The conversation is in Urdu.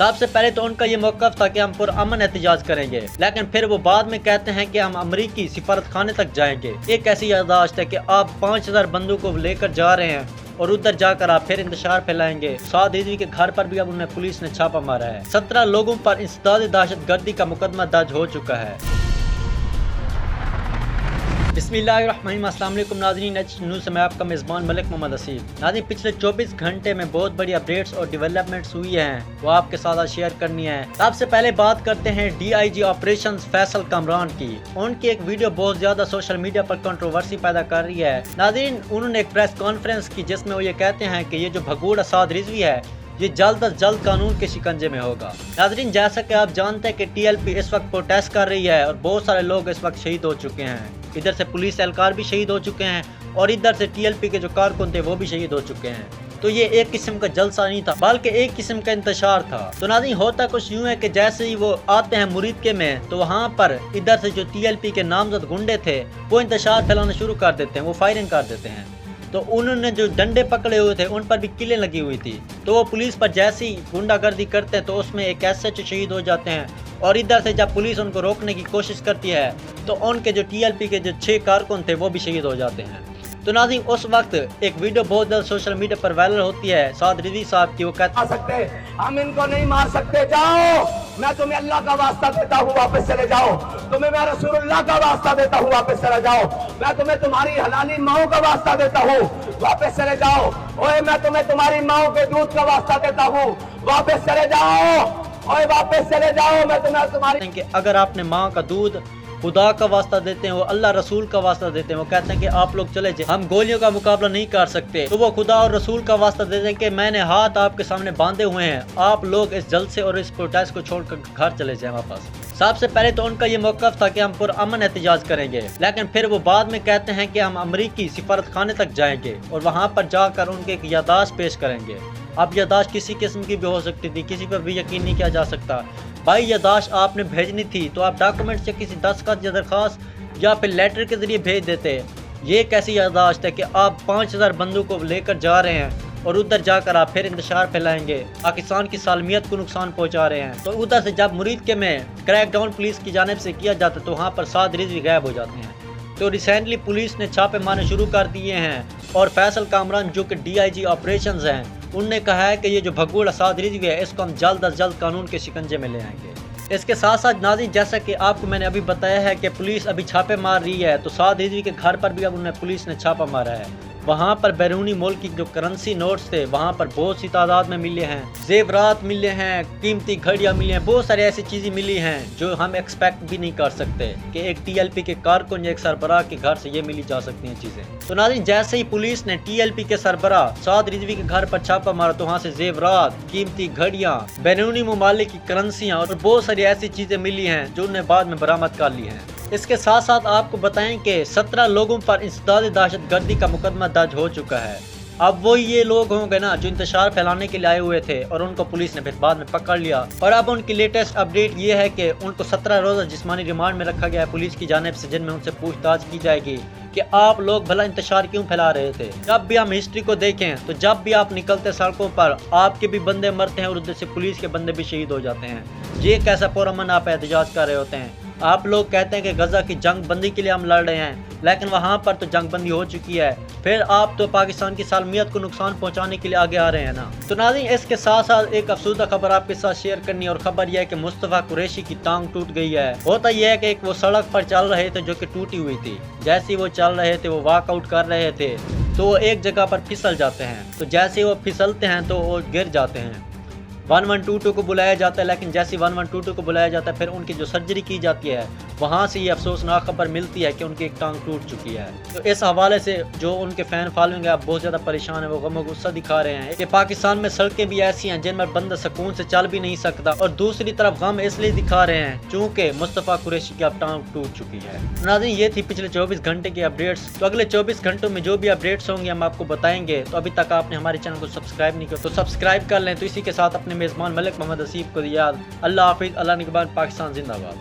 سب سے پہلے تو ان کا یہ موقف تھا کہ ہم پرامن احتجاج کریں گے، لیکن پھر وہ بعد میں کہتے ہیں کہ ہم امریکی سفارت خانے تک جائیں گے۔ ایک ایسی یادداشت ہے کہ آپ 5000 بندوں کو لے کر جا رہے ہیں اور ادھر جا کر آپ پھر انتشار پھیلائیں گے۔ سعد رضوی کے گھر پر بھی اب انہیں پولیس نے چھاپہ مارا ہے۔ 17 لوگوں پر انسداد دہشت گردی کا مقدمہ درج ہو چکا ہے۔ بسم اللہ الرحمن الرحیم۔ السلام علیکم ناظرین، ایچ نیوز سے میں آپ کا میزبان ملک محمد اسید۔ ناظرین، پچھلے 24 گھنٹے میں بہت بڑی اپڈیٹس اور ڈیولپمنٹس ہوئی ہیں، وہ آپ کے ساتھ شیئر کرنی ہے۔ سب سے پہلے بات کرتے ہیں D I G operations Faisal Kamran کی۔ ان کی ایک ویڈیو بہت زیادہ سوشل میڈیا پر کنٹروورسی پیدا کر رہی ہے۔ ناظرین، انہوں نے ایک پریس کانفرنس کی جس میں وہ یہ کہتے ہیں کہ یہ جو بھگوڑا سعد رضوی ہے یہ جلد از جلد قانون کے شکنجے میں ہوگا۔ ناظرین، جیسا کہ آپ جانتے ہیں کہ ٹی ایل پی اس وقت پروٹیسٹ کر رہی ہے اور بہت سارے لوگ اس وقت شہید ہو چکے ہیں۔ ادھر سے پولیس اہلکار بھی شہید ہو چکے ہیں اور ادھر سے ٹی ایل پی کے جو کارکن تھے وہ بھی شہید ہو چکے ہیں۔ تو یہ ایک قسم کا جلسہ نہیں تھا بلکہ ایک قسم کا انتشار تھا۔ تو ناظرین، ہوتا کچھ یوں ہے کہ جیسے ہی وہ آتے ہیں مریدکے میں تو وہاں پر ادھر سے جو ٹی ایل پی کے نامزد گنڈے تھے وہ انتشار پھیلانا شروع کر دیتے ہیں، وہ فائرنگ کر دیتے ہیں۔ تو انہوں نے جو ڈنڈے پکڑے ہوئے تھے ان پر بھی کلیں لگی ہوئی تھی، تو وہ پولیس پر جیسی گنڈا گردی کرتے ہیں تو اس میں ایک ایس ایچ او شہید ہو جاتے ہیں، اور ادھر سے جب پولیس ان کو روکنے کی کوشش کرتی ہے تو ان کے جو ٹی ایل پی کے جو 6 کارکن تھے وہ بھی شہید ہو جاتے ہیں۔ تو ناظرین، اس وقت ایک ویڈیو بہت زیادہ سوشل میڈیا پر وائرل ہوتی ہے سعد رضوی صاحب کی۔ وہ کہتے ہیں ہم ان کو نہیں مار سکتے، جاؤ، میں تمہیں اللہ کا واسطہ دیتا ہوں واپس چلے جاؤ، تمہیں میں رسول اللہ کا واسطہ دیتا ہوں واپس چلے جاؤ، میں تمہیں تمہاری حلالی ماؤں کا واسطہ دیتا ہوں واپس چلے جاؤ، اوے میں تمہیں تمہاری ماؤں کے دودھ کا واسطہ دیتا ہوں واپس چلے جاؤ، اوے واپس چلے جاؤ، میں تمہیں تمہاری کہ اگر آپ نے ماں کا دودھ خدا کا واسطہ دیتے ہیں، وہ اللہ رسول کا واسطہ دیتے ہیں، وہ کہتے ہیں کہ آپ لوگ چلے جائیں، ہم گولیوں کا مقابلہ نہیں کر سکتے، تو وہ خدا اور رسول کا واسطہ دیتے ہیں کہ میں نے ہاتھ آپ کے سامنے باندھے ہوئے ہیں، آپ لوگ اس جلسے اور اس پروٹیسٹ کو چھوڑ کر گھر چلے جائیں واپس۔ سب سے پہلے تو ان کا یہ موقف تھا کہ ہم پرامن احتجاج کریں گے، لیکن پھر وہ بعد میں کہتے ہیں کہ ہم امریکی سفارت خانے تک جائیں گے اور وہاں پر جا کر ان کے ایک یادداشت پیش کریں گے۔ اب یادداشت کسی قسم کی بھی ہو سکتی تھی، کسی پر بھی یقین نہیں کیا جا سکتا۔ بھائی، یادداشت آپ نے بھیجنی تھی تو آپ ڈاکومنٹ سے کسی دستخط یا درخواست یا پھر لیٹر کے ذریعے بھیج دیتے۔ یہ کیسی یادداشت ہے کہ آپ 5000 بندوں کو لے کر جا رہے ہیں اور ادھر جا کر آپ پھر انتشار پھیلائیں گے، پاکستان کی سالمیت کو نقصان پہنچا رہے ہیں۔ تو ادھر سے جب مریدکے میں کریک ڈاؤن پولیس کی جانب سے کیا جاتا ہے تو وہاں پر سعد رضوی غائب ہو جاتے ہیں۔ تو ریسنٹلی پولیس نے چھاپے مارنے شروع کر دیے ہیں اور فیصل کامران جو کہ ڈی آئی جی آپریشنز ہیں انہوں نے کہا ہے کہ یہ جو بھگوڑا سعد رضوی ہے اس کو ہم جلد از جلد قانون کے شکنجے میں لے آئیں گے۔ اس کے ساتھ ساتھ ناظرین، جیسا کہ آپ کو میں نے ابھی بتایا ہے کہ پولیس ابھی چھاپے مار رہی ہے، تو سعد رضوی کے گھر پر بھی اب انہیں پولیس نے چھاپا مارا ہے۔ وہاں پر بیرونی ملک کی جو کرنسی نوٹس تھے وہاں پر بہت سی تعداد میں ملے ہیں، زیورات ملے ہیں، قیمتی گھڑیاں ملی ہیں، بہت ساری ایسی چیزیں ملی ہیں جو ہم ایکسپیکٹ بھی نہیں کر سکتے کہ ایک ٹی ایل پی کے کارکن یا ایک سربراہ کے گھر سے یہ ملی جا سکتی ہیں چیزیں۔ تو ناظرین، جیسے ہی پولیس نے ٹی ایل پی کے سربراہ سعد رضوی کے گھر پر چھاپا مارا تو وہاں سے زیورات، قیمتی گھڑیاں، بیرونی ممالک کی کرنسیاں اور بہت ساری ایسی چیزیں ملی ہیں جو انہیں بعد میں برآمد کر لی ہیں۔ اس کے ساتھ ساتھ آپ کو بتائیں کہ 17 لوگوں پر انسداد دہشت گردی کا مقدمہ درج ہو چکا ہے۔ اب وہ یہ لوگ ہوں گے نا جو انتشار پھیلانے کے لیے آئے ہوئے تھے اور ان کو پولیس نے پھر بعد میں پکڑ لیا، اور اب ان کی لیٹسٹ اپڈیٹ یہ ہے کہ ان کو 17 روزہ جسمانی ریمانڈ میں رکھا گیا ہے پولیس کی جانب سے، جن میں ان سے پوچھ تاچھ کی جائے گی کہ آپ لوگ بھلا انتشار کیوں پھیلا رہے تھے۔ جب بھی ہم ہسٹری کو دیکھیں تو جب بھی آپ نکلتے سڑکوں پر آپ کے بھی بندے مرتے ہیں اور ادھر سے پولیس کے بندے بھی شہید ہو جاتے ہیں۔ یہ کیسا پرامن آپ احتجاج کر رہے ہوتے ہیں؟ آپ لوگ کہتے ہیں کہ غزہ کی جنگ بندی کے لیے ہم لڑ رہے ہیں، لیکن وہاں پر تو جنگ بندی ہو چکی ہے، پھر آپ تو پاکستان کی سالمیت کو نقصان پہنچانے کے لیے آگے آ رہے ہیں نا۔ تو ناظرین، اس کے ساتھ ساتھ ایک افسردہ خبر آپ کے ساتھ شیئر کرنی ہے، اور خبر یہ ہے کہ مصطفیٰ قریشی کی ٹانگ ٹوٹ گئی ہے۔ ہوتا یہ ہے کہ ایک وہ سڑک پر چل رہے تھے جو کہ ٹوٹی ہوئی تھی، جیسے وہ چل رہے تھے، وہ واک آؤٹ کر رہے تھے تو وہ ایک جگہ پر پھسل جاتے ہیں، تو جیسے وہ پھسلتے ہیں تو وہ گر جاتے ہیں۔ 1122 کو بلایا جاتا ہے، لیکن جیسے 1122 کو بلایا جاتا ہے پھر ان کی جو سرجری کی جاتی ہے وہاں سے یہ افسوسناک خبر ملتی ہے کہ ان کی ایک ٹانگ ٹوٹ چکی ہے۔ تو اس حوالے سے جو ان کے فین فالوئنگ ہے اب بہت زیادہ پریشان ہے، وہ غم و غصہ دکھا رہے ہیں کہ پاکستان میں سڑکیں بھی ایسی ہیں جن میں بندہ سکون سے چل بھی نہیں سکتا، اور دوسری طرف غم اس لیے دکھا رہے ہیں چونکہ مصطفیٰ قریشی کی اب ٹانگ ٹوٹ چکی ہے۔ ناظرین، یہ تھی پچھلے 24 گھنٹے کی اپڈیٹس، تو اگلے 24 گھنٹوں میں جو بھی اپڈیٹس ہوں گے ہم آپ کو بتائیں گے۔ تو ابھی تک آپ نے ہمارے چینل کو سبسکرائب نہیں کیا تو سبسکرائب کر لیں۔ تو اسی کے ساتھ اپنے میزبان ملک محمد اسید کو یاد، اللہ حافظ، اللہ نگہبان، پاکستان زندہ باد۔